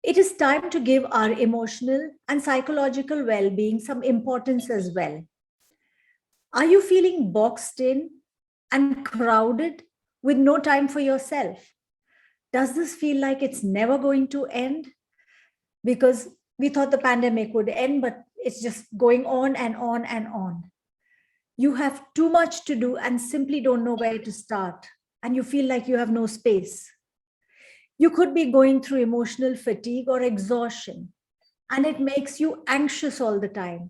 It is time to give our emotional and psychological well-being some importance as well. Are you feeling boxed in and crowded with no time for yourself? Does this feel like it's never going to end? Because we thought the pandemic would end, but it's just going on and on and on. You have too much to do and simply don't know where to start, and you feel like you have no space. You could be going through emotional fatigue or exhaustion, and it makes you anxious all the time.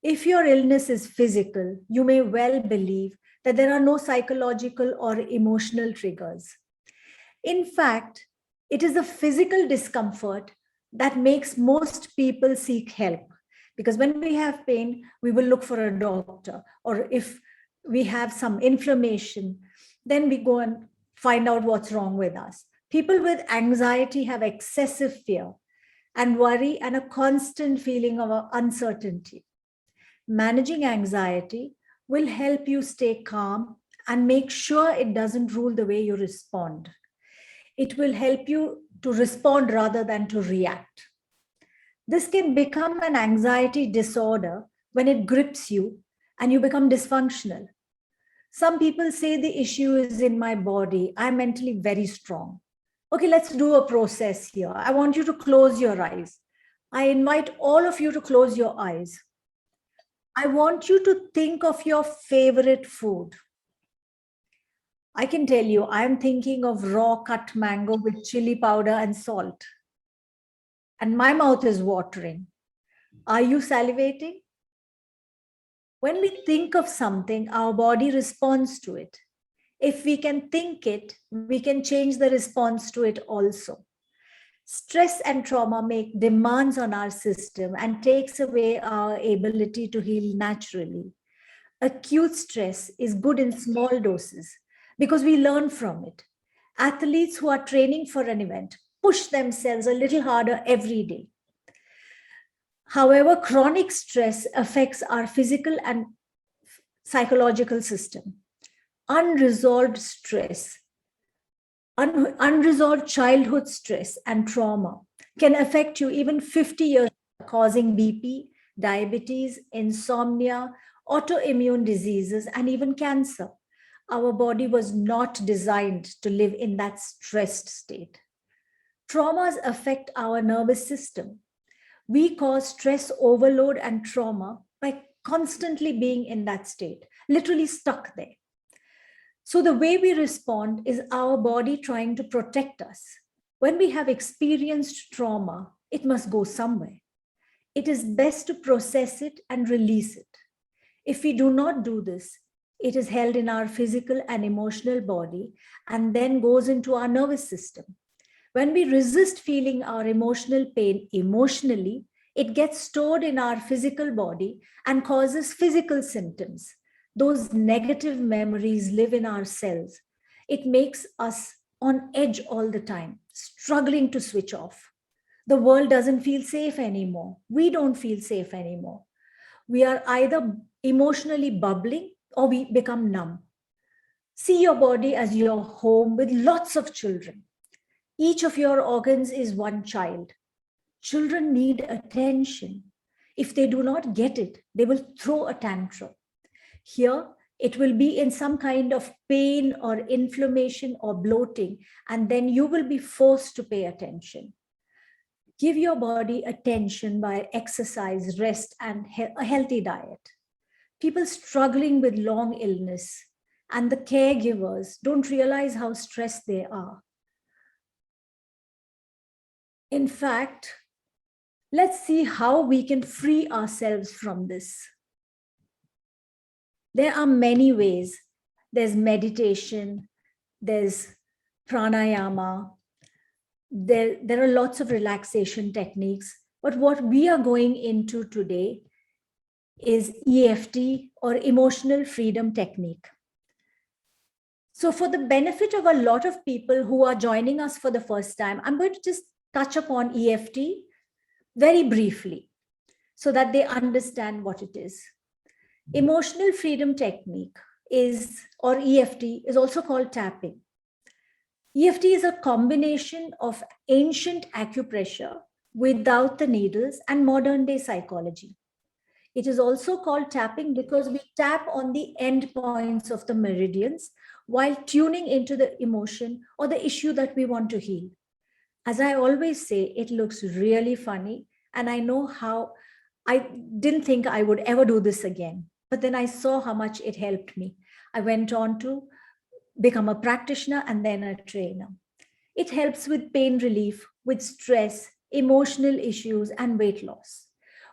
If your illness is physical, you may well believe that there are no psychological or emotional triggers. In fact, it is the physical discomfort that makes most people seek help. Because when we have pain, we will look for a doctor. Or if we have some inflammation, then we go and find out what's wrong with us. People with anxiety have excessive fear and worry and a constant feeling of uncertainty. Managing anxiety will help you stay calm and make sure it doesn't rule the way you respond. It will help you to respond rather than to react. This can become an anxiety disorder when it grips you and you become dysfunctional. Some people say the issue is in my body. I'm mentally very strong. Okay, let's do a process here. I want you to close your eyes. I invite all of you to close your eyes. I want you to think of your favorite food. I can tell you, I'm thinking of raw cut mango with chili powder and salt. And my mouth is watering. Are you salivating? When we think of something, our body responds to it. If we can think it, we can change the response to it also. Stress and trauma make demands on our system and takes away our ability to heal naturally. Acute stress is good in small doses because we learn from it. Athletes who are training for an event push themselves a little harder every day. However, chronic stress affects our physical and psychological system. Unresolved stress, unresolved childhood stress and trauma can affect you even 50 years, causing BP, diabetes, insomnia, autoimmune diseases, and even cancer. Our body was not designed to live in that stressed state. Traumas affect our nervous system. We cause stress overload and trauma by constantly being in that state, literally stuck there. So the way we respond is our body trying to protect us. When we have experienced trauma, it must go somewhere. It is best to process it and release it. If we do not do this, it is held in our physical and emotional body and then goes into our nervous system. When we resist feeling our emotional pain emotionally, it gets stored in our physical body and causes physical symptoms. Those negative memories live in our cells. It makes us on edge all the time, struggling to switch off. The world doesn't feel safe anymore. We don't feel safe anymore. We are either emotionally bubbling or we become numb. See your body as your home with lots of children. Each of your organs is one child. Children need attention. If they do not get it, they will throw a tantrum. Here, it will be in some kind of pain or inflammation or bloating, and then you will be forced to pay attention. Give your body attention by exercise, rest, and a healthy diet. People struggling with long illness and the caregivers don't realize how stressed they are. In fact, let's see how we can free ourselves from this. There are many ways. There's meditation, there's pranayama, there are lots of relaxation techniques. But what we are going into today is EFT or emotional freedom technique. So for the benefit of a lot of people who are joining us for the first time, I'm going to just touch upon EFT very briefly so that they understand what it is. Emotional freedom technique is, or EFT, is also called tapping. EFT is a combination of ancient acupressure without the needles and modern day psychology. It is also called tapping because we tap on the end points of the meridians while tuning into the emotion or the issue that we want to heal. As I always say, it looks really funny. And I know how I didn't think I would ever do this again. But then I saw how much it helped me. I went on to become a practitioner and then a trainer. It helps with pain relief, with stress, emotional issues, and weight loss.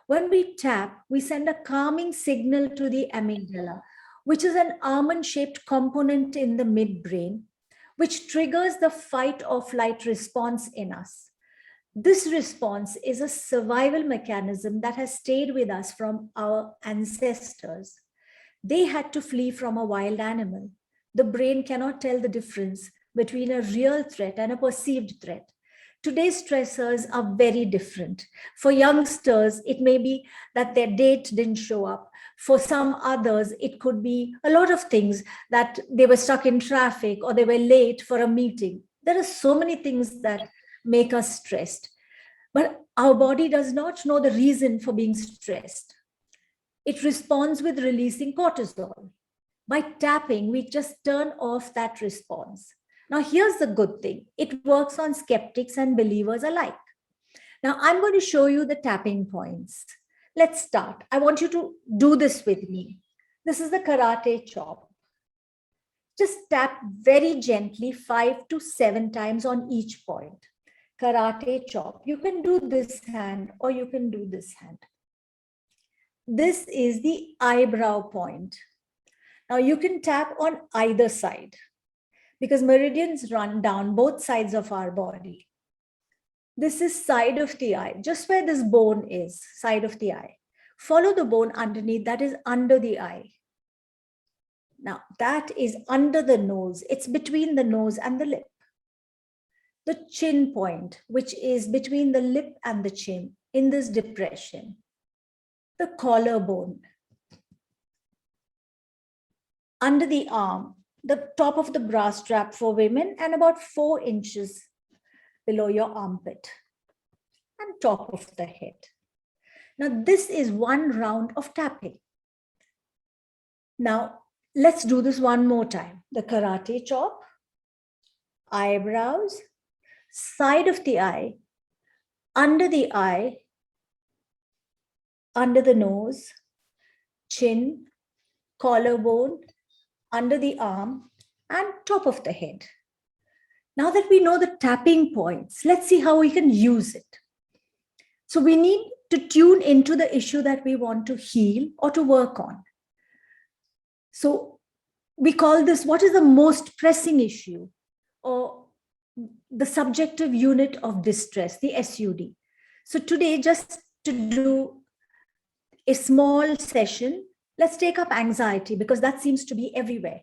When we tap, we send a calming signal to the amygdala, which is an almond shaped component in the midbrain, which triggers the fight or flight response in us. This response is a survival mechanism that has stayed with us from our ancestors. They had to flee from a wild animal. The brain cannot tell the difference between a real threat and a perceived threat. Today's stressors are very different. For youngsters, it may be that their date didn't show up. For some others, it could be a lot of things, that they were stuck in traffic or they were late for a meeting. There are so many things that make us stressed. But our body does not know the reason for being stressed. It responds with releasing cortisol. By tapping, we just turn off that response. Now, here's the good thing. It works on skeptics and believers alike. Now, I'm going to show you the tapping points. Let's start. I want you to do this with me. This is the karate chop. Just tap very gently 5 to 7 times on each point. Karate chop. You can do this hand or you can do this hand. This is the eyebrow point. Now you can tap on either side because meridians run down both sides of our body. This is side of the eye, just where this bone is, side of the eye. Follow the bone underneath, that is under the eye. Now that is under the nose. It's between the nose and the lip. The chin point, which is between the lip and the chin in this depression. The collarbone. Under the arm, the top of the bra strap for women and about 4 inches below your armpit and top of the head. Now this is one round of tapping. Now let's do this one more time. The karate chop, eyebrows, side of the eye, under the eye, under the nose, chin, collarbone, under the arm, and top of the head. Now that we know the tapping points, let's see how we can use it. So we need to tune into the issue that we want to heal or to work on. So we call this, what is the most pressing issue, or the subjective unit of distress, the SUD. So today, just to do a small session, let's take up anxiety because that seems to be everywhere.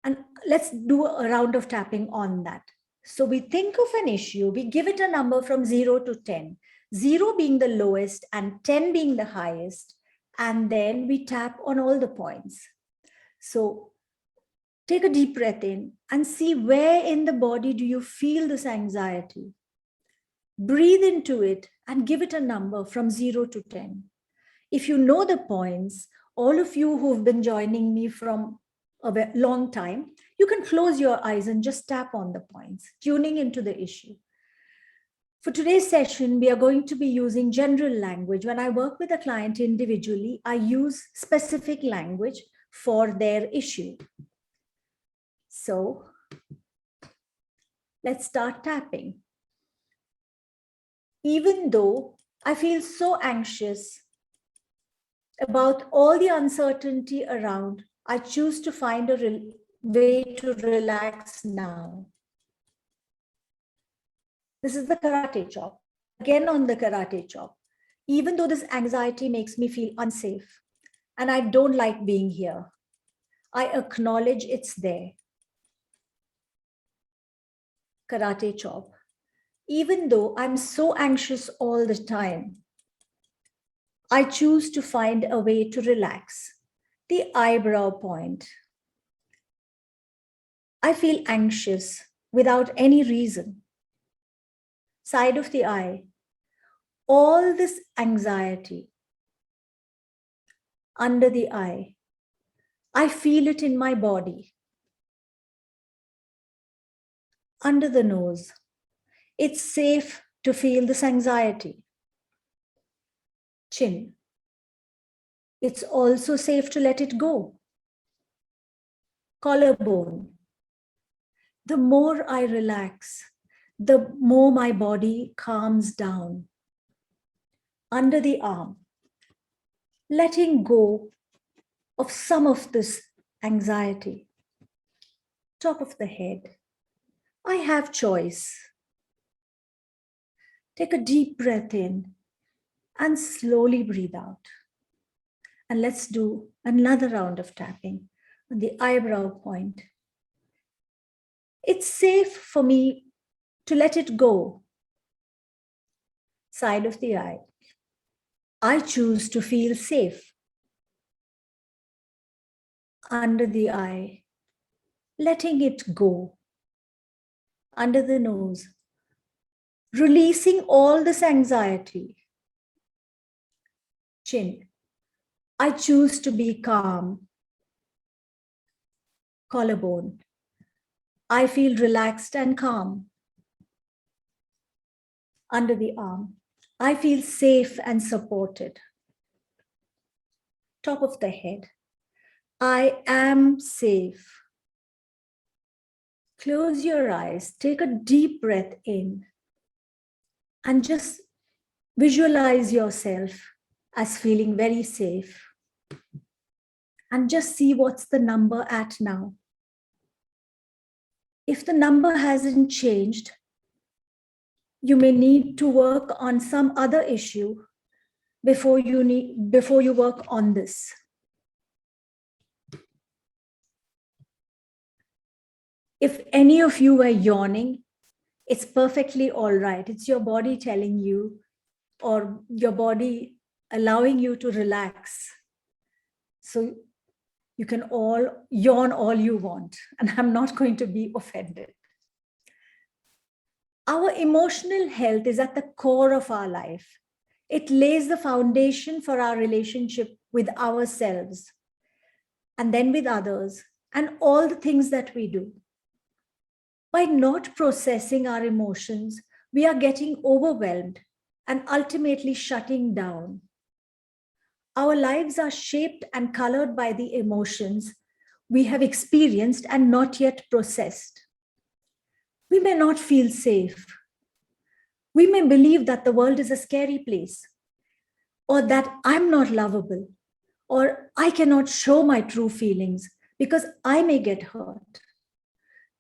And let's do a round of tapping on that. So we think of an issue, we give it a number from 0 to 10, 0 being the lowest and 10 being the highest. And then we tap on all the points. So take a deep breath in and see where in the body do you feel this anxiety. Breathe into it and give it a number from 0 to 10. If you know the points, all of you who've been joining me from a long time, you can close your eyes and just tap on the points, tuning into the issue. For today's session, we are going to be using general language. When I work with a client individually, I use specific language for their issue. So let's start tapping. Even though I feel so anxious about all the uncertainty around, I choose to find a way to relax now. This is the karate chop. Again on the karate chop. Even though this anxiety makes me feel unsafe and I don't like being here, I acknowledge it's there. Karate chop. Even though I'm so anxious all the time, I choose to find a way to relax. The eyebrow point. I feel anxious without any reason. Side of the eye, all this anxiety under the eye. I feel it in my body. Under the nose, it's safe to feel this anxiety. Chin, it's also safe to let it go. Collarbone, the more I relax, the more my body calms down. Under the arm, letting go of some of this anxiety. Top of the head, I have choice. Take a deep breath in and slowly breathe out. And let's do another round of tapping on the eyebrow point. It's safe for me to let it go. Side of the eye, I choose to feel safe. Under the eye, letting it go. Under the nose, releasing all this anxiety. Chin, I choose to be calm. Collarbone, I feel relaxed and calm. Under the arm, I feel safe and supported. Top of the head, I am safe. Close your eyes, take a deep breath in, and just visualize yourself as feeling very safe. And just see what's the number at now. If the number hasn't changed, you may need to work on some other issue before you work on this. If any of you are yawning, it's perfectly all right. It's your body telling you, or your body allowing you to relax. So you can all yawn all you want, and I'm not going to be offended. Our emotional health is at the core of our life. It lays the foundation for our relationship with ourselves, and then with others, and all the things that we do. By not processing our emotions, we are getting overwhelmed and ultimately shutting down. Our lives are shaped and colored by the emotions we have experienced and not yet processed. We may not feel safe. We may believe that the world is a scary place, or that I'm not lovable, or I cannot show my true feelings because I may get hurt.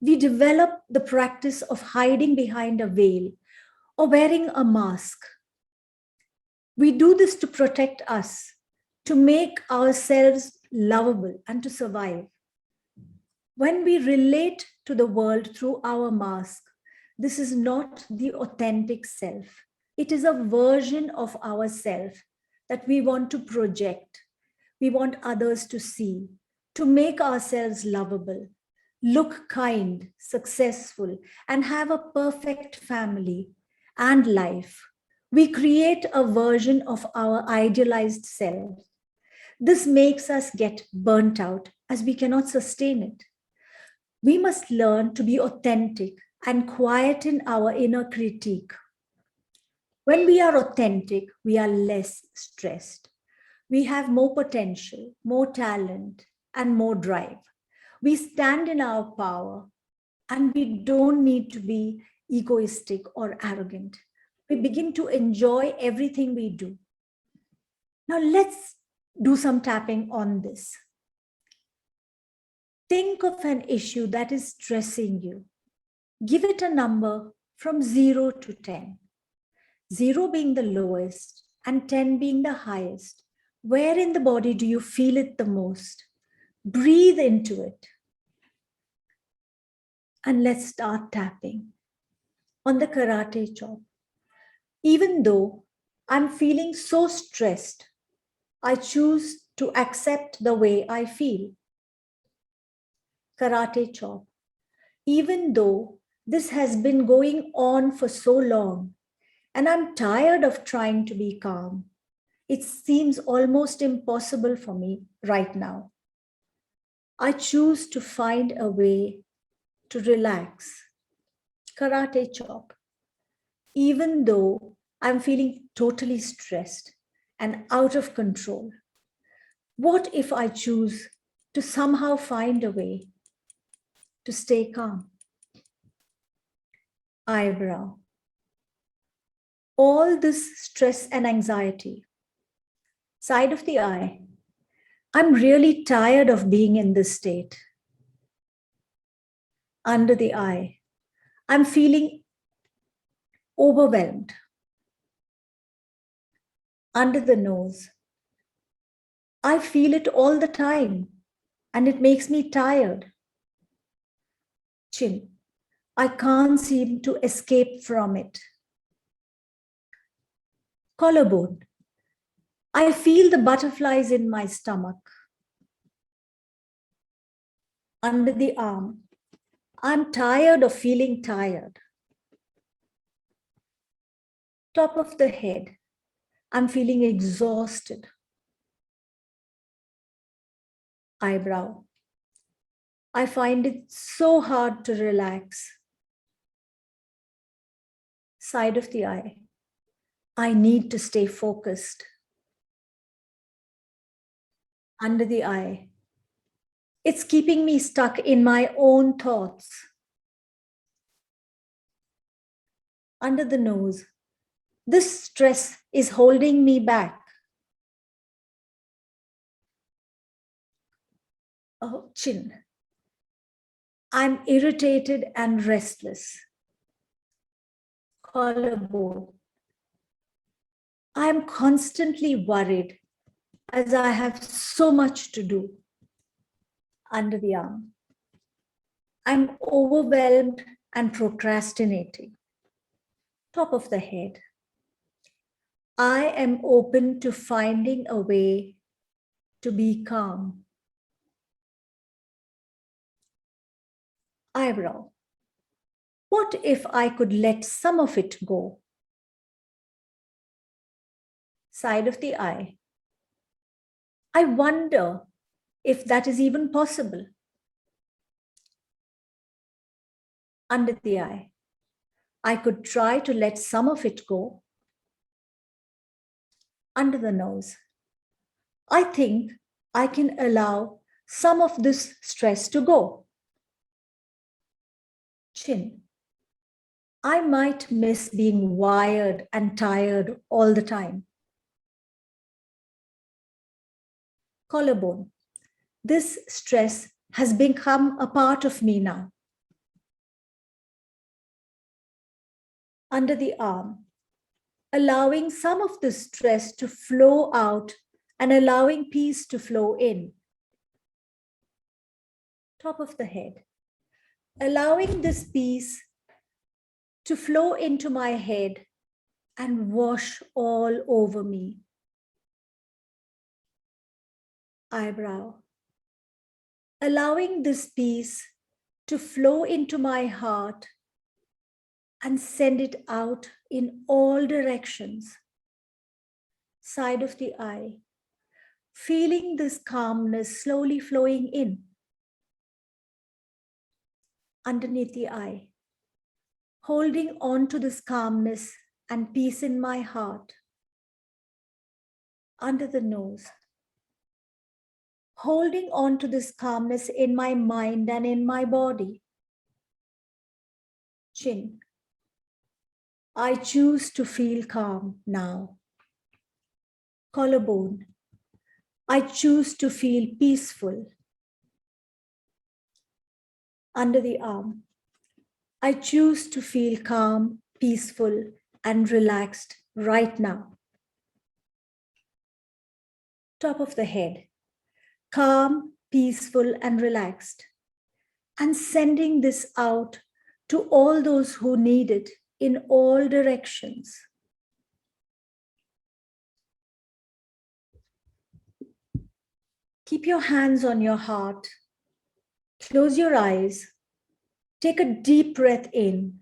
We develop the practice of hiding behind a veil or wearing a mask. We do this to protect us, to make ourselves lovable and to survive. When we relate to the world through our mask, this is not the authentic self. It is a version of ourself that we want to project. We want others to see, to make ourselves lovable, look kind, successful, and have a perfect family and life. We create a version of our idealized self. This makes us get burnt out as we cannot sustain it. We must learn to be authentic and quieten our inner critique. When we are authentic, we are less stressed. We have more potential, more talent, and more drive. We stand in our power, and we don't need to be egoistic or arrogant. We begin to enjoy everything we do. Now let's do some tapping on this. Think of an issue that is stressing you. Give it a number from 0 to 10. 0 being the lowest and 10 being the highest. Where in the body do you feel it the most? Breathe into it. And let's start tapping on the karate chop. Even though I'm feeling so stressed, I choose to accept the way I feel. Karate chop. Even though This has been going on for so long, and I'm tired of trying to be calm. It seems almost impossible for me right now. I choose to find a way to relax. Karate chop. Even though I'm feeling totally stressed and out of control, what if I choose to somehow find a way to stay calm? Eyebrow. All this stress and anxiety. Side of the eye. I'm really tired of being in this state. Under the eye. I'm feeling overwhelmed. Under the nose. I feel it all the time and it makes me tired. Chin. I can't seem to escape from it. Collarbone. I feel the butterflies in my stomach. Under the arm. I'm tired of feeling tired. Top of the head. I'm feeling exhausted. Eyebrow. I find it so hard to relax. Side of the eye. I need to stay focused. Under the eye. It's keeping me stuck in my own thoughts. Under the nose. This stress is holding me back. Oh, chin. I'm irritated and restless. Collarbone. I'm constantly worried as I have so much to do. Under the arm. I'm overwhelmed and procrastinating. Top of the head. I am open to finding a way to be calm. Eyebrow. What if I could let some of it go? Side of the eye. I wonder if that is even possible. Under the eye. I could try to let some of it go. Under the nose. I think I can allow some of this stress to go. Chin. I might miss being wired and tired all the time. Collarbone. This stress has become a part of me now. Under the arm. Allowing some of the stress to flow out and allowing peace to flow in. Top of the head. Allowing this peace to flow into my head and wash all over me. Eyebrow. Allowing this peace to flow into my heart and send it out in all directions. Side of the eye. Feeling this calmness slowly flowing in. Underneath the eye. Holding on to this calmness and peace in my heart. Under the nose. Holding on to this calmness in my mind and in my body. Chin. I choose to feel calm now. Collarbone. I choose to feel peaceful. Under the arm. I choose to feel calm, peaceful, and relaxed right now. Top of the head. Calm, peaceful, and relaxed. And sending this out to all those who need it in all directions. Keep your hands on your heart. Close your eyes Take a deep breath in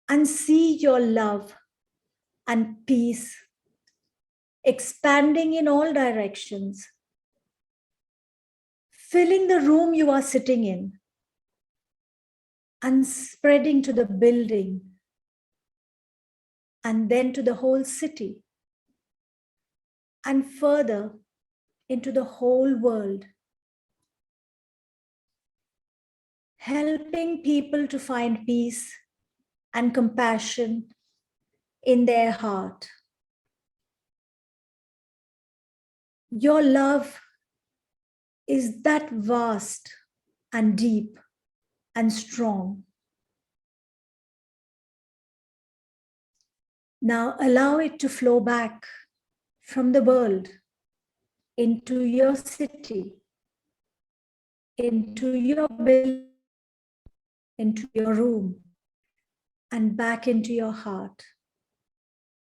and see your love and peace expanding in all directions, filling the room you are sitting in and spreading to the building and then to the whole city and further into the whole world, helping people to find peace and compassion in their heart. Your love is that vast and deep and strong. Now allow it to flow back from the world into your city, into your building, into your room, and back into your heart.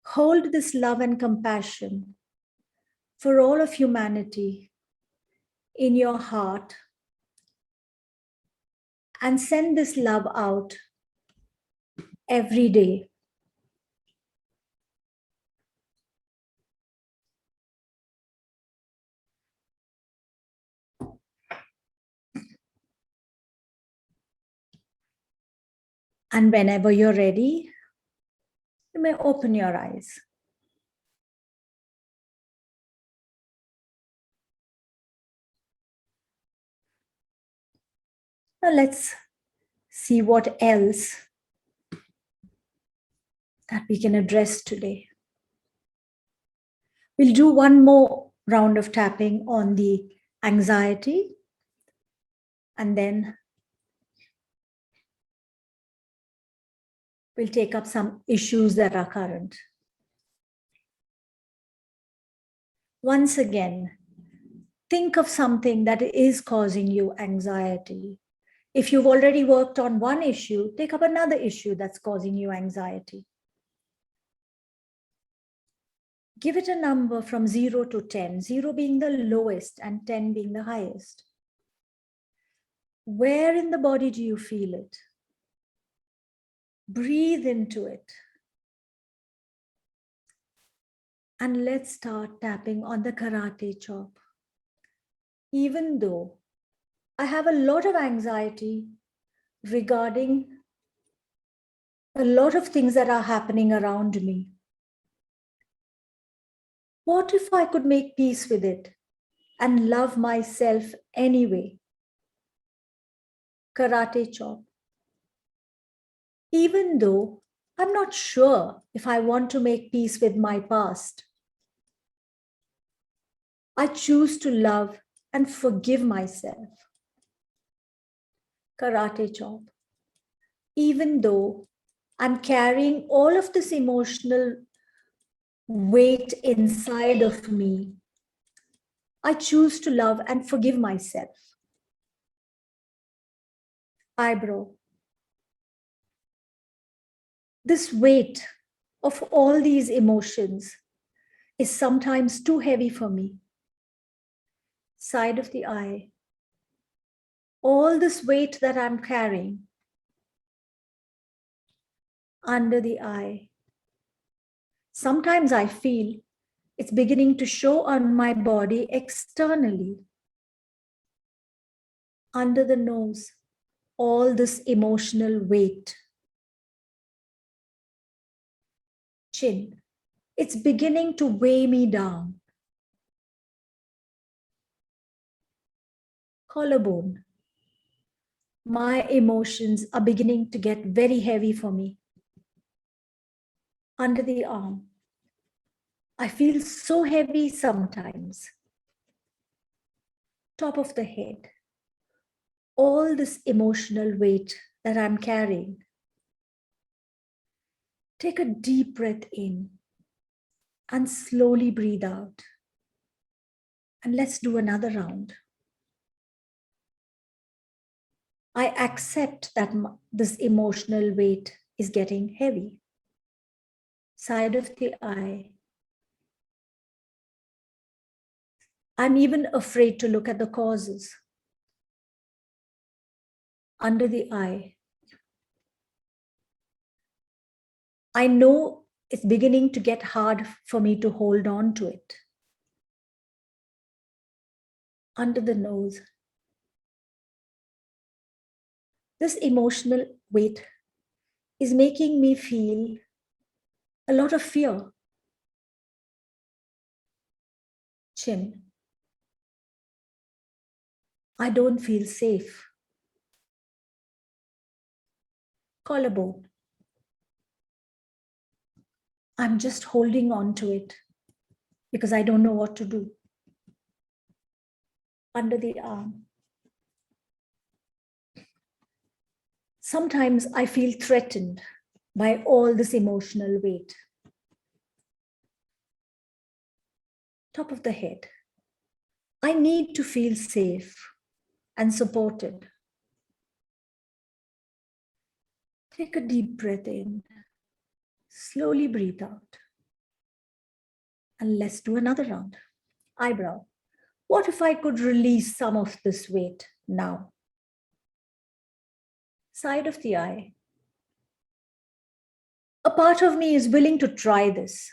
Hold this love and compassion for all of humanity in your heart and send this love out every day. And whenever you're ready, you may open your eyes. Now let's see what else that we can address today. We'll do one more round of tapping on the anxiety, and then we'll take up some issues that are current. Once again, think of something that is causing you anxiety. If you've already worked on one issue, take up another issue that's causing you anxiety. Give it a number from 0 to 10, 0 being the lowest and 10 being the highest. Where in the body do you feel it? Breathe into it. And let's start tapping on the karate chop. Even though I have a lot of anxiety regarding a lot of things that are happening around me, what if I could make peace with it and love myself anyway? Karate chop. Even though I'm not sure if I want to make peace with my past, I choose to love and forgive myself. Karate chop. Even though I'm carrying all of this emotional weight inside of me, I choose to love and forgive myself. Eyebrow. This weight of all these emotions is sometimes too heavy for me. Side of the eye. All this weight that I'm carrying under the eye. Sometimes I feel it's beginning to show on my body externally. Under the nose, all this emotional weight. Chin, it's beginning to weigh me down. Collarbone, my emotions are beginning to get very heavy for me. Under the arm, I feel so heavy sometimes. Top of the head, all this emotional weight that I'm carrying. Take a deep breath in and slowly breathe out. And let's do another round. I accept that this emotional weight is getting heavy. Side of the eye. I'm even afraid to look at the causes. under the eye. I know it's beginning to get hard for me to hold on to it. Under the nose. This emotional weight is making me feel a lot of fear. Chin. I don't feel safe. Collarbone. I'm just holding on to it because I don't know what to do. Under the arm. Sometimes I feel threatened by all this emotional weight. Top of the head. I need to feel safe and supported. Take a deep breath in. Slowly breathe out. And let's do another round. Eyebrow. What if I could release some of this weight now? Side of the eye. A part of me is willing to try this.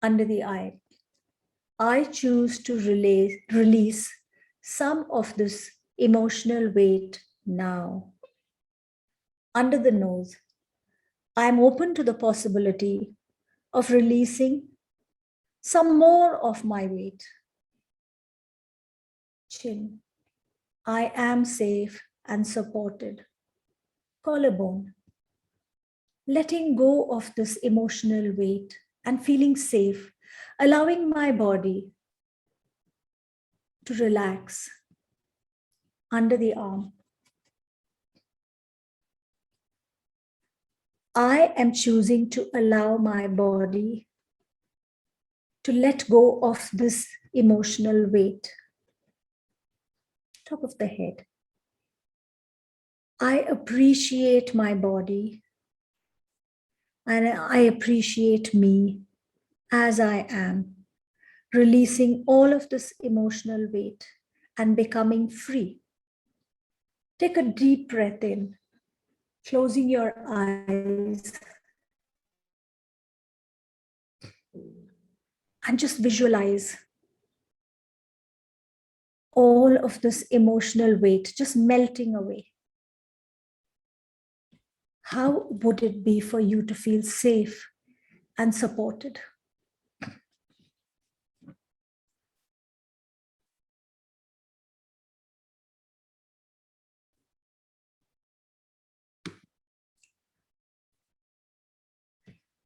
Under the eye. I choose to release some of this emotional weight now. Under the nose. I am open to the possibility of releasing some more of my weight. Chin. I am safe and supported. Collarbone. Letting go of this emotional weight and feeling safe, allowing my body to relax. Under the arm. I am choosing to allow my body to let go of this emotional weight. Top of the head. I appreciate my body and I appreciate me as I am, releasing all of this emotional weight and becoming free. Take a deep breath in, closing your eyes, and just visualize all of this emotional weight just melting away. How would it be for you to feel safe and supported?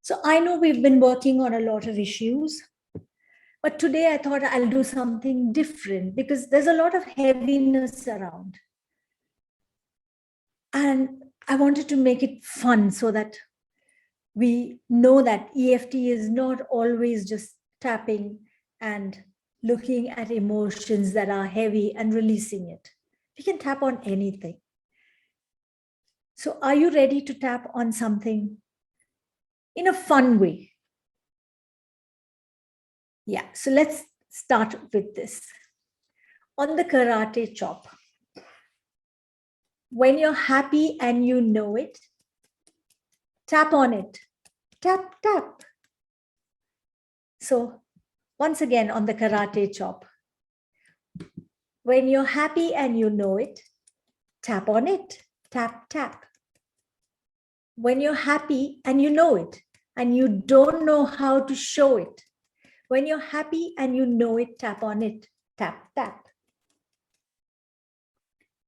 So I know we've been working on a lot of issues, but today I thought I'll do something different because there's a lot of heaviness around. And I wanted to make it fun so that we know that EFT is not always just tapping and looking at emotions that are heavy and releasing it. We can tap on anything. So are you ready to tap on something in a fun way? Yeah, so let's start with this. On the karate chop, when you're happy and you know it, tap on it. Tap, tap. So once again on the karate chop, when you're happy and you know it, tap on it. Tap, tap. When you're happy and you know it, and you don't know how to show it, when you're happy and you know it, tap on it. Tap, tap.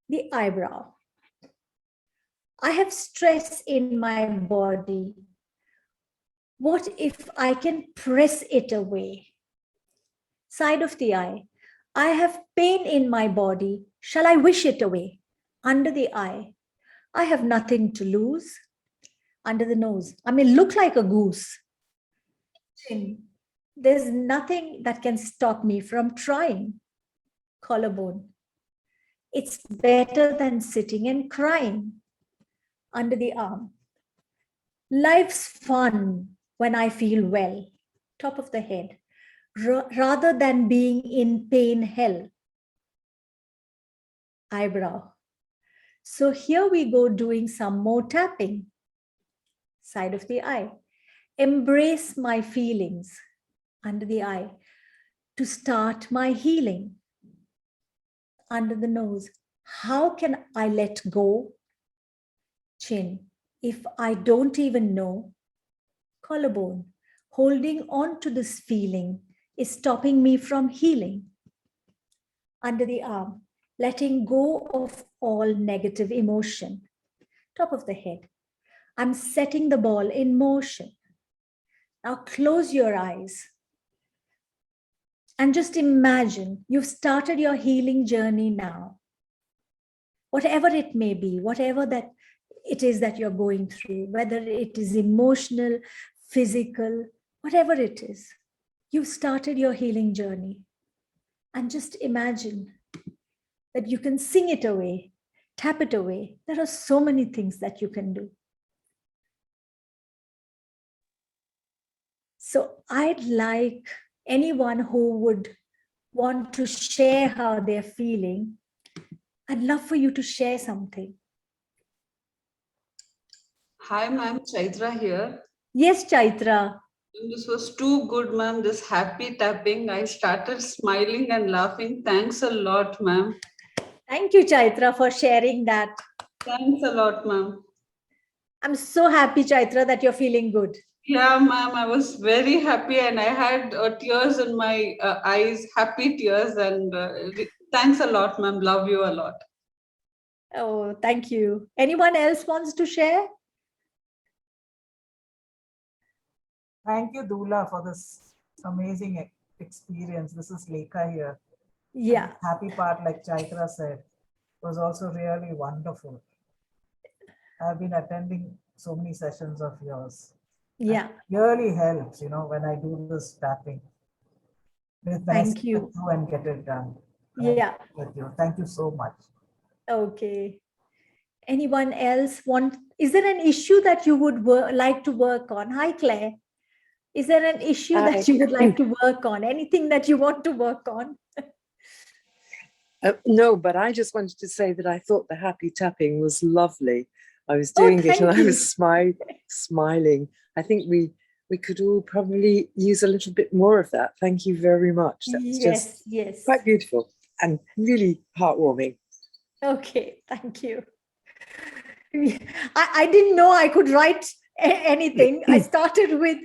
The eyebrow. I have stress in my body. What if I can press it away? Side of the eye. I have pain in my body. Shall I wish it away? Under the eye. I have nothing to lose. Under the nose. I may look like a goose. Chin. There's nothing that can stop me from trying. Collarbone. It's better than sitting and crying. Under the arm. Life's fun when I feel well. Top of the head. Rather than being in pain hell. Eyebrow. So here we go, doing some more tapping. Side of the eye. Embrace my feelings under the eye to start my healing. Under the nose. How can I let go? Chin. If I don't even know. Collarbone. Holding on to this feeling is stopping me from healing. Under the arm. Letting go of all negative emotion. Top of the head. I'm setting the ball in motion. Now close your eyes and just imagine you've started your healing journey now. Whatever it may be, whatever that it is that you're going through, whether it is emotional, physical, whatever it is, you've started your healing journey. And just imagine that you can sing it away, tap it away. There are so many things that you can do. So I'd like anyone who would want to share how they're feeling, I'd love for you to share something. Hi, ma'am. Chaitra here. Yes, Chaitra. This was too good, ma'am. This happy tapping. I started smiling and laughing. Thanks a lot, ma'am. Thank you, Chaitra, for sharing that. Thanks a lot, ma'am. I'm so happy, Chaitra, that you're feeling good. Yeah, ma'am. I was very happy and I had tears in my eyes, happy tears. And thanks a lot, ma'am. Love you a lot. Oh, thank you. Anyone else wants to share? Thank you, Dula, for this amazing experience. This is Lekha here. Yeah. And the happy part, like Chaitra said, was also really wonderful. I've been attending so many sessions of yours. Yeah. It really helps, when I do this tapping. Thank you. And get it done. Yeah. With you. Thank you so much. Okay. Anyone else want? Is there an issue that you would like to work on? Hi, Claire. Is there an issue that you would like to work on? Anything that you want to work on? No, but I just wanted to say that I thought the happy tapping was lovely. I was doing it and I was smiling. I think we could all probably use a little bit more of that. Thank you very much. That was just quite beautiful and really heartwarming. Okay, thank you. I didn't know I could write anything. I started with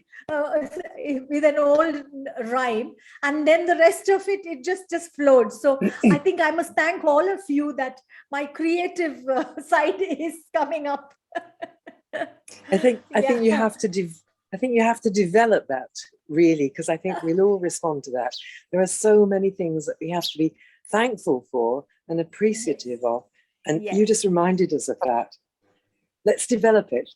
an old rhyme, and then the rest of it just flowed. So I think I must thank all of you that my creative side is coming up. I think you have to develop that, really, because I think we'll all respond to that. There are so many things that we have to be thankful for and appreciative of, and you just reminded us of that. Let's develop it.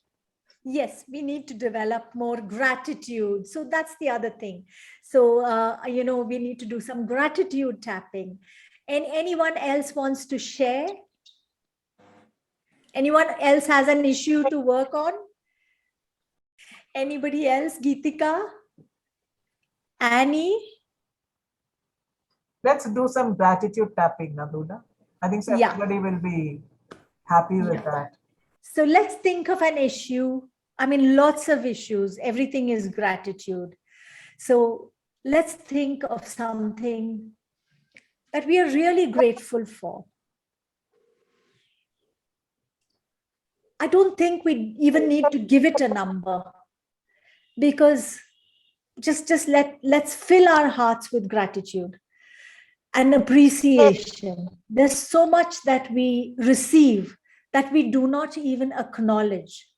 Yes, we need to develop more gratitude. So that's the other thing. So, we need to do some gratitude tapping. And anyone else wants to share? Anyone else has an issue to work on? Anybody else? Geetika? Annie? Let's do some gratitude tapping, Nadula. I think everybody will be happy with that. So let's think of an issue. I mean, lots of issues. Everything is gratitude. So let's think of something that we are really grateful for. I don't think we even need to give it a number, because let's fill our hearts with gratitude and appreciation. There's so much that we receive that we do not even acknowledge.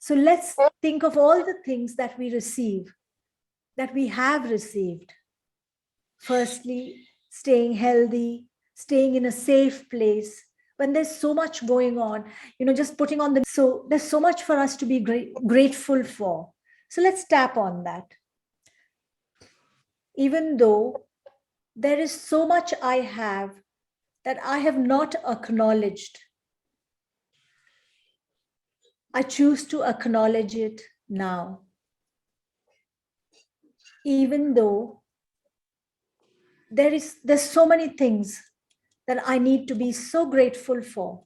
So let's think of all the things that we receive, that we have received. Firstly, staying healthy, staying in a safe place. When there's so much going on, just putting on so there's so much for us to be grateful for. So let's tap on that. Even though there is so much I have that I have not acknowledged, I choose to acknowledge it now. Even though there's so many things that I need to be so grateful for.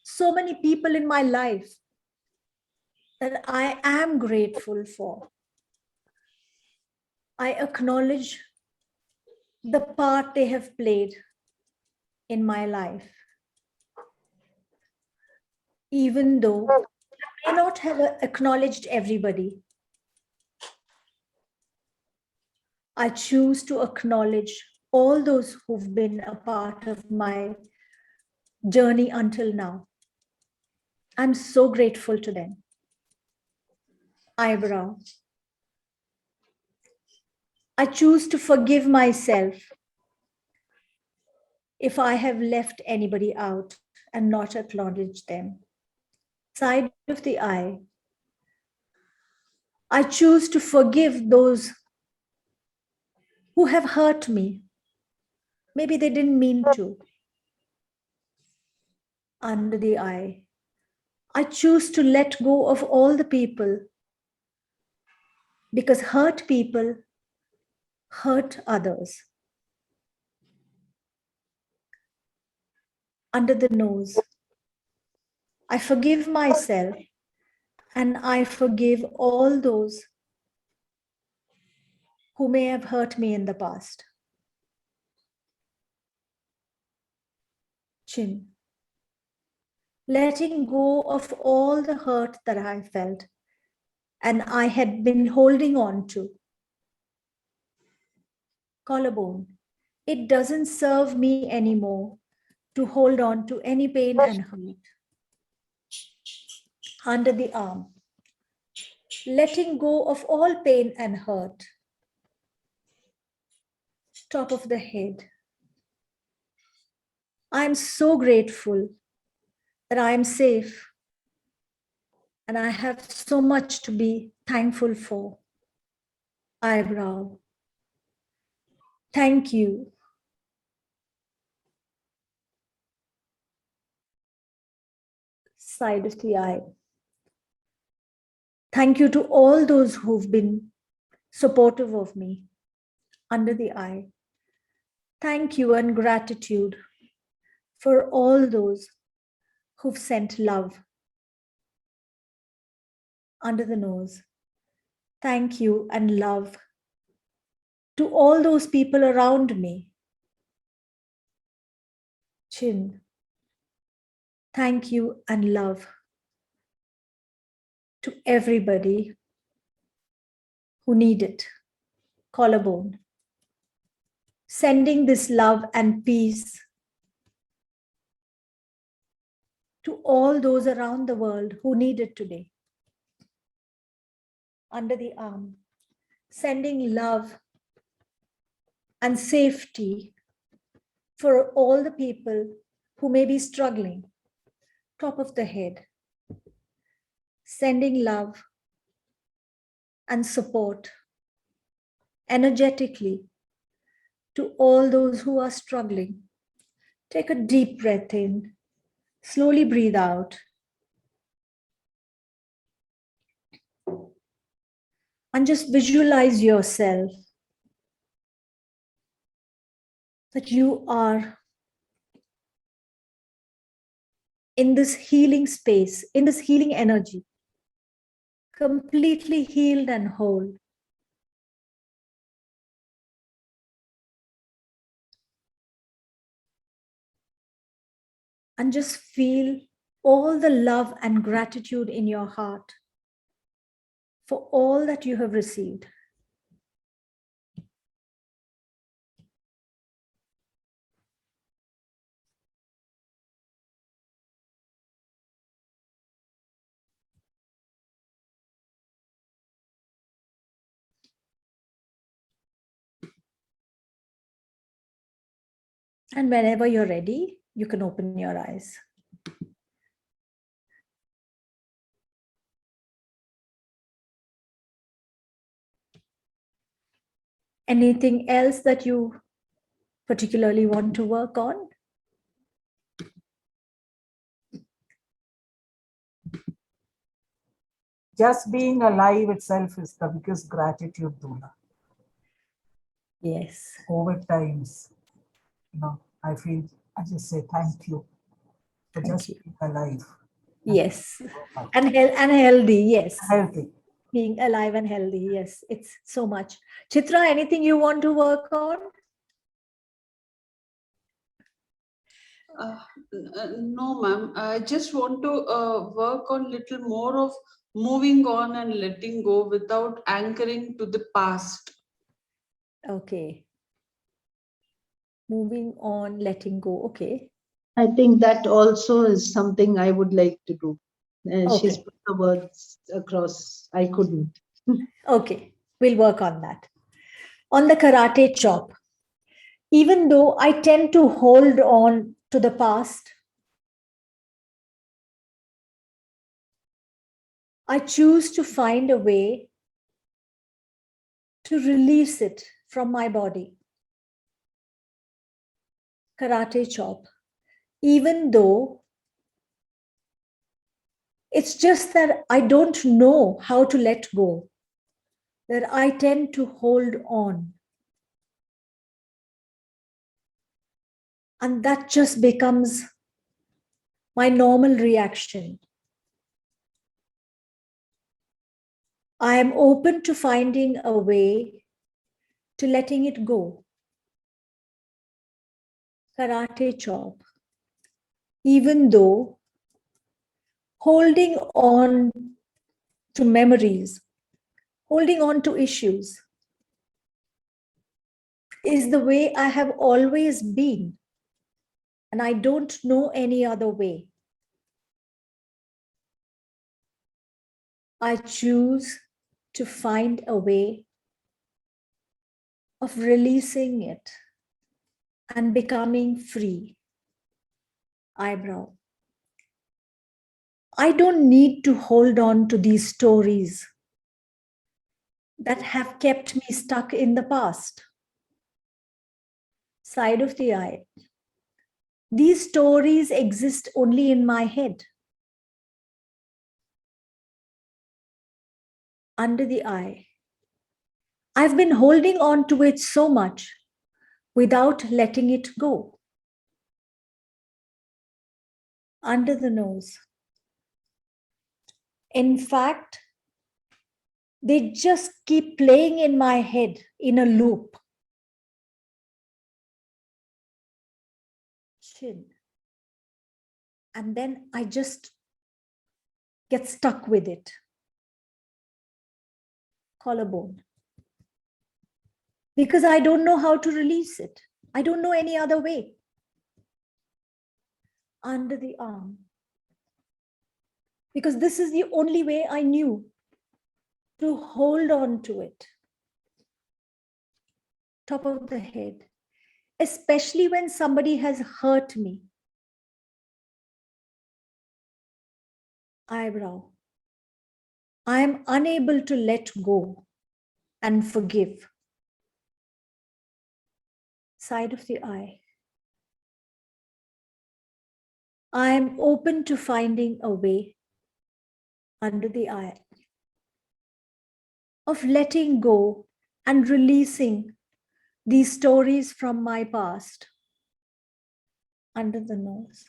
so many people in my life that I am grateful for. I acknowledge the part they have played in my life. Even though I may not have acknowledged everybody, I choose to acknowledge all those who've been a part of my journey until now. I'm so grateful to them. Eyebrow. I choose to forgive myself if I have left anybody out and not acknowledged them. Side of the eye. I choose to forgive those who have hurt me. Maybe they didn't mean to. Under the eye. I choose to let go of all the people because hurt people hurt others. Under the nose. I forgive myself and I forgive all those who may have hurt me in the past. Chin. Letting go of all the hurt that I felt and I had been holding on to. Collarbone. It doesn't serve me anymore to hold on to any pain and hurt. Under the arm. Letting go of all pain and hurt. Top of the head. I'm so grateful that I am safe and I have so much to be thankful for. Eyebrow. Thank you. Side of the eye. Thank you to all those who've been supportive of me. Under the eye. Thank you and gratitude for all those who've sent love. Under the nose. Thank you and love to all those people around me. Chin. Thank you and love to everybody who need it. Collarbone. Sending this love and peace to all those around the world who need it today. Under the arm. Sending love and safety for all the people who may be struggling. Top of the head. Sending love and support energetically to all those who are struggling. Take a deep breath in. Slowly breathe out. And just visualize yourself that you are in this healing space, in this healing energy, completely healed and whole. And just feel all the love and gratitude in your heart for all that you have received. And whenever you're ready, you can open your eyes. Anything else that you particularly want to work on? Just being alive itself is the biggest gratitude, Dula. Yes. COVID times, I just say thank you. for Thank just you. being alive. Yes. And healthy. Yes. Healthy. Being alive and healthy. Yes. It's so much. Chitra, anything you want to work on? No, ma'am. I just want to work on little more of moving on and letting go without anchoring to the past. Okay. Moving on, letting go. Okay. I think that also is something I would like to do. She's Okay. put the words across. I couldn't. Okay. We'll work on that. On the karate chop, even though I tend to hold on to the past, I choose to find a way to release it from my body. Karate chop, even though it's just that I don't know how to let go, that I tend to hold on. And that just becomes my normal reaction. I am open to finding a way to letting it go. Karate chop, even though holding on to memories, holding on to issues is the way I have always been, and I don't know any other way. I choose to find a way of releasing it and becoming free. Eyebrow. I don't need to hold on to these stories that have kept me stuck in the past. Side of the eye. These stories exist only in my head. Under the eye. I've been holding on to it so much without letting it go. Under the nose. In fact, they just keep playing in my head in a loop. Chin. And then I just get stuck with it. Collarbone. Because I don't know how to release it. I don't know any other way. Under the arm. Because this is the only way I knew to hold on to it. Top of the head. Especially when somebody has hurt me. Eyebrow. I am unable to let go and forgive. Side of the eye. I am open to finding a way under the eye of letting go and releasing these stories from my past under the nose.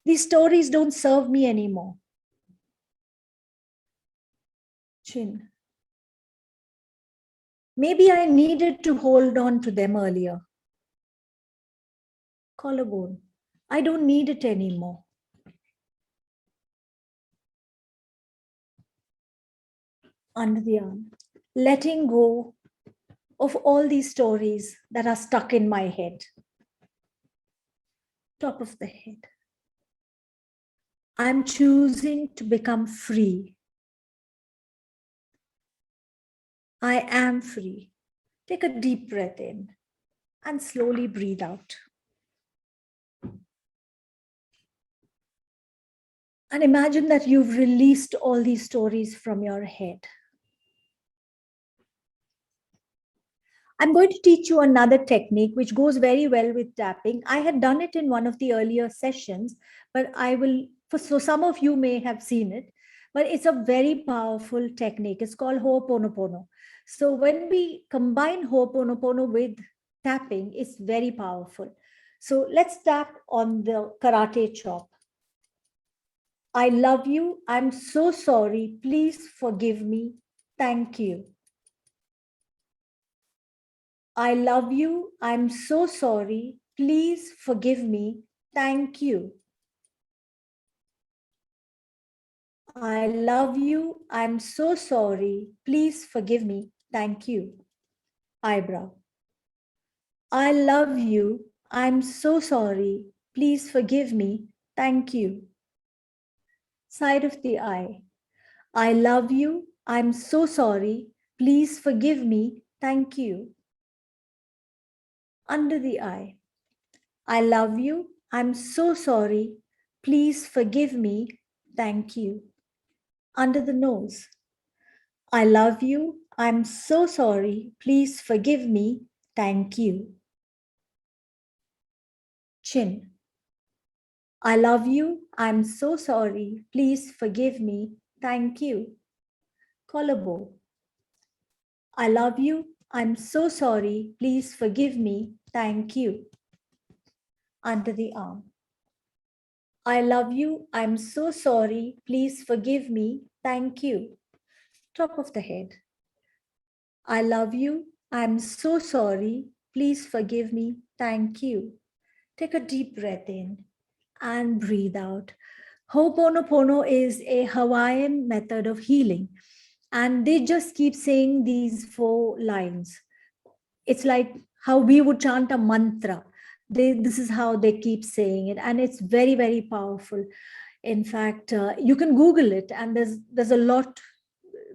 These stories don't serve me anymore. Chin. Maybe I needed to hold on to them earlier. Collarbone. I don't need it anymore. Under the arm. Letting go of all these stories that are stuck in my head. Top of the head. I'm choosing to become free. I am free. Take a deep breath in and slowly breathe out. And imagine that you've released all these stories from your head. I'm going to teach you another technique which goes very well with tapping. I had done it in one of the earlier sessions, but so some of you may have seen it, but it's a very powerful technique. It's called Ho'oponopono. So when we combine Ho'oponopono with tapping, it's very powerful. So let's tap on the karate chop. I love you. I'm so sorry. Please forgive me. Thank you. I love you. I'm so sorry. Please forgive me. Thank you. I love you. I'm so sorry. Please forgive me. Thank you. Eyebrow. I love you. I'm so sorry. Please forgive me. Thank you. Side of the eye. I love you. I'm so sorry. Please forgive me. Thank you. Under the eye. I love you. I'm so sorry. Please forgive me. Thank you. Under the nose. I love you. I'm so sorry. Please forgive me. Thank you. Chin. I love you. I'm so sorry. Please forgive me. Thank you. Collarbone. I love you. I'm so sorry. Please forgive me. Thank you. Under the arm. I love you. I'm so sorry. Please forgive me. Thank you. Top of the head. I love you. I'm so sorry. Please forgive me. Thank you. Take a deep breath in and breathe out. Ho'oponopono is a Hawaiian method of healing. And they just keep saying these 4 lines. It's like how we would chant a mantra. This is how they keep saying it. And it's very, very powerful. In fact, you can Google it, and there's a lot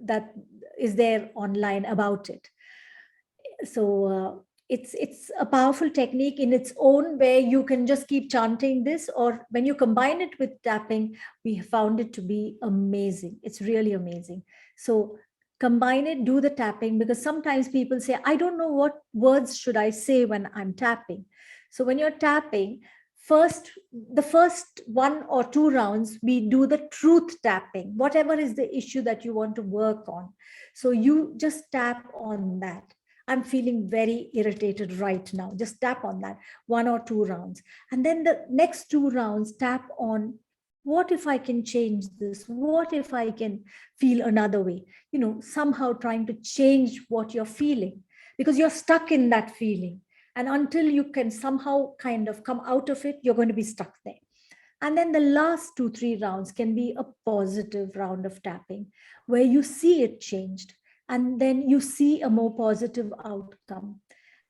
that is there online about it. So it's a powerful technique in its own, where you can just keep chanting this, or when you combine it with tapping, we found it to be amazing. It's really amazing. So combine it, do the tapping, because sometimes people say, I don't know what words should I say when I'm tapping. So when you're tapping, the first 1 or 2 rounds, we do the truth tapping, whatever is the issue that you want to work on. So you just tap on that. I'm feeling very irritated right now. Just tap on that 1 or 2 rounds. And then the next 2 rounds, tap on, what if I can change this? What if I can feel another way? Somehow trying to change what you're feeling, because you're stuck in that feeling. And until you can somehow kind of come out of it, you're going to be stuck there. And then the last 2-3 rounds can be a positive round of tapping, where you see it changed. And then you see a more positive outcome.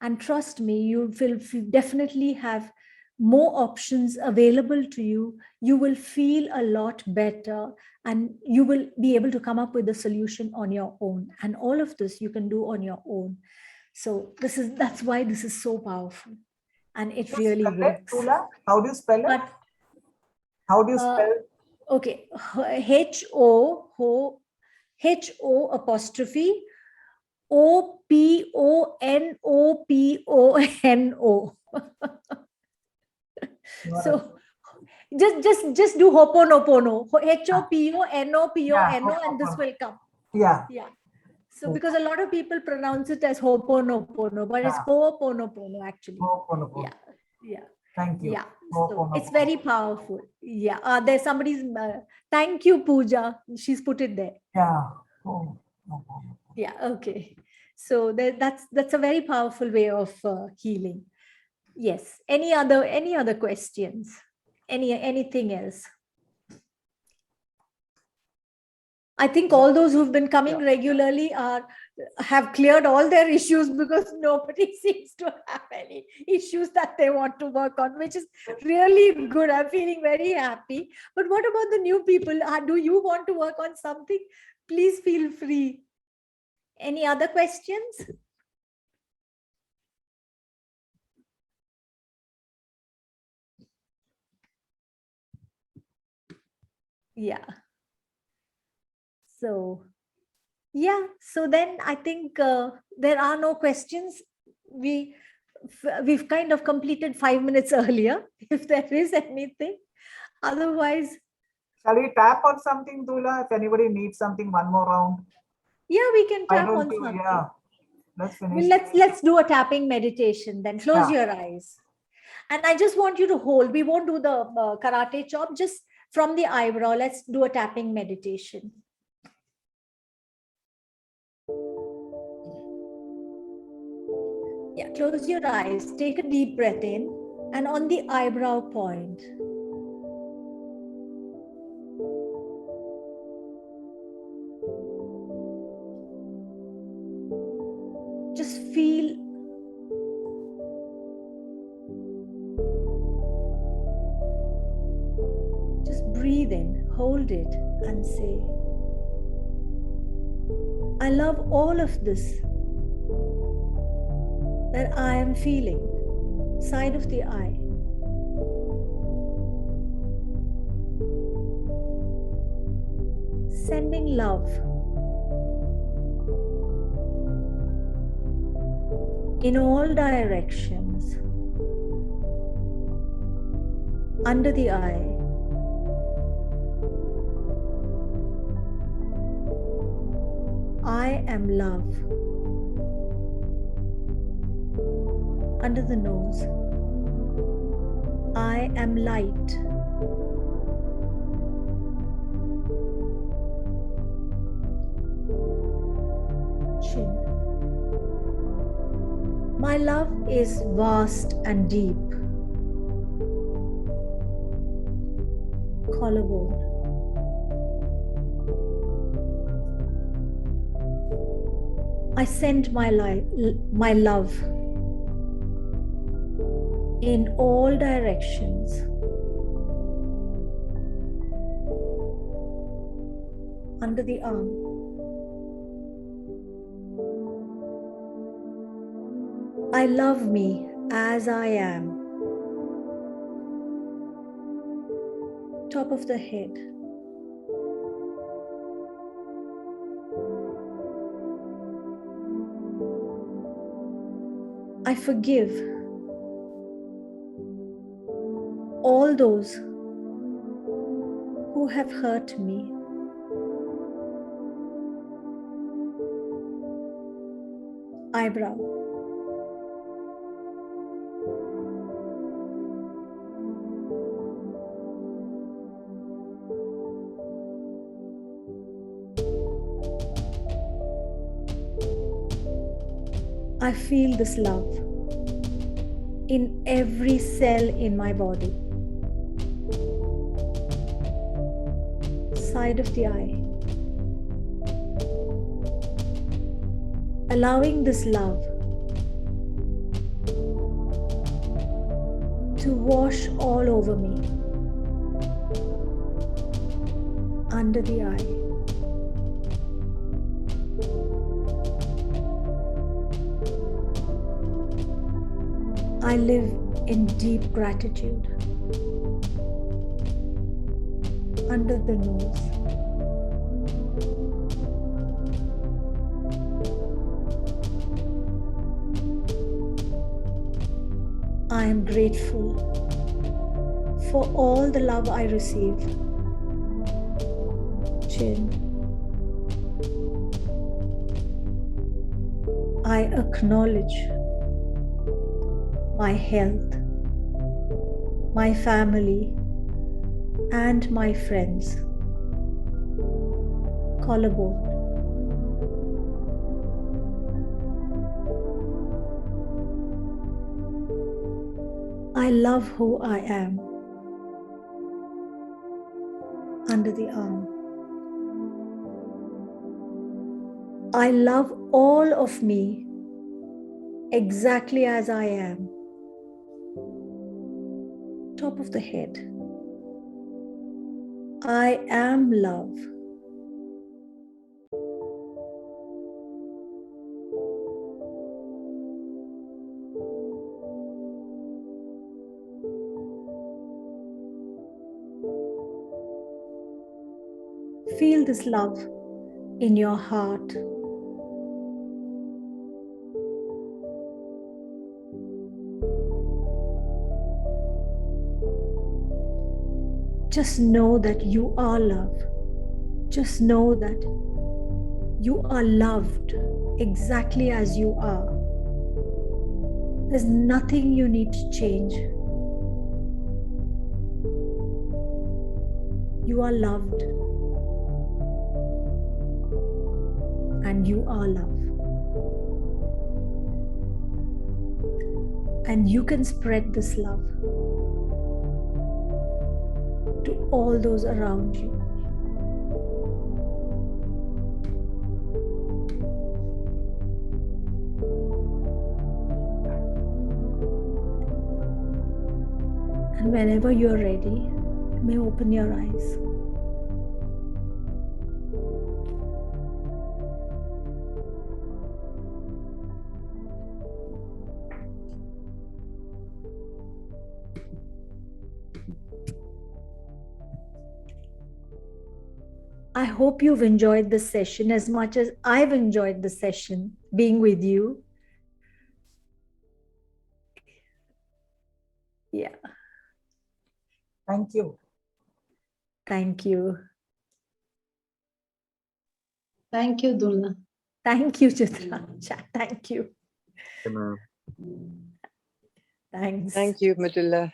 And trust me, you will definitely have more options available to you. You will feel a lot better, and you will be able to come up with a solution on your own. And all of this you can do on your own. So that's why this is so powerful. And it really works. Mridula, how do you spell it? But, How do you spell? Okay, H-O apostrophe O-P-O-N-O-P-O-N-O. So just do Ho'oponopono. H-O-P-O-N-O-P-O-N-O, and this will come. Yeah. Yeah. So because a lot of people pronounce it as Ho'oponopono, but it's Ho'oponopono actually. Ho'oponopono. Yeah. Yeah. Thank you. Yeah. So it's very powerful. Yeah. There's somebody's, thank you, Pooja. She's put it there. Yeah. Oh, no problem. Yeah. Okay. So that's a very powerful way of healing. Yes. Any other questions? Anything else? I think all those who've been coming regularly have cleared all their issues, because nobody seems to have any issues that they want to work on, which is really good. I'm feeling very happy. But what about the new people? Do you want to work on something? Please feel free. Any other questions? Yeah. So, yeah. So then I think there are no questions. We've kind of completed 5 minutes earlier, if there is anything. Otherwise, shall we tap on something, Dula? If anybody needs something, 1 more round. yeah, we can Why tap don't on you? something. Yeah. Let's finish. Well, let's do a tapping meditation. Then close your eyes. And I just want you to hold. We won't do the karate chop, just from the eyebrow. Let's do a tapping meditation. Yeah, close your eyes. Take a deep breath in, and on the eyebrow point, just feel breathe in, hold it, and say, I love all of this that I am feeling, side of the eye. Sending love in all directions, under the eye. I am love. Under the nose. I am light. Chin. My love is vast and deep. Collarbone. I send my love in all directions, under the arm. I love me as I am, top of the head. I forgive all those who have hurt me. Eyebrow. I feel this love in every cell in my body. Side of the eye. Allowing this love to wash all over me. Under the eye. I live in deep gratitude. Under the nose. I am grateful for all the love I receive. Chin. I acknowledge my health, my family, and my friends. Collarbone. I love who I am. Under the arm. I love all of me exactly as I am. Top of the head. I am love. Feel this love in your heart. Just know that you are love. Just know that you are loved exactly as you are. There's nothing you need to change. You are loved. And you are love. And you can spread this love to all those around you. And whenever you're ready, you may open your eyes. I hope you've enjoyed this session as much as I've enjoyed the session being with you. Yeah, Thank you. thank you. Thank you, Dulna. Thank you, Chitra. Thank you. Ma'am. Thanks. Thank you, Mridula.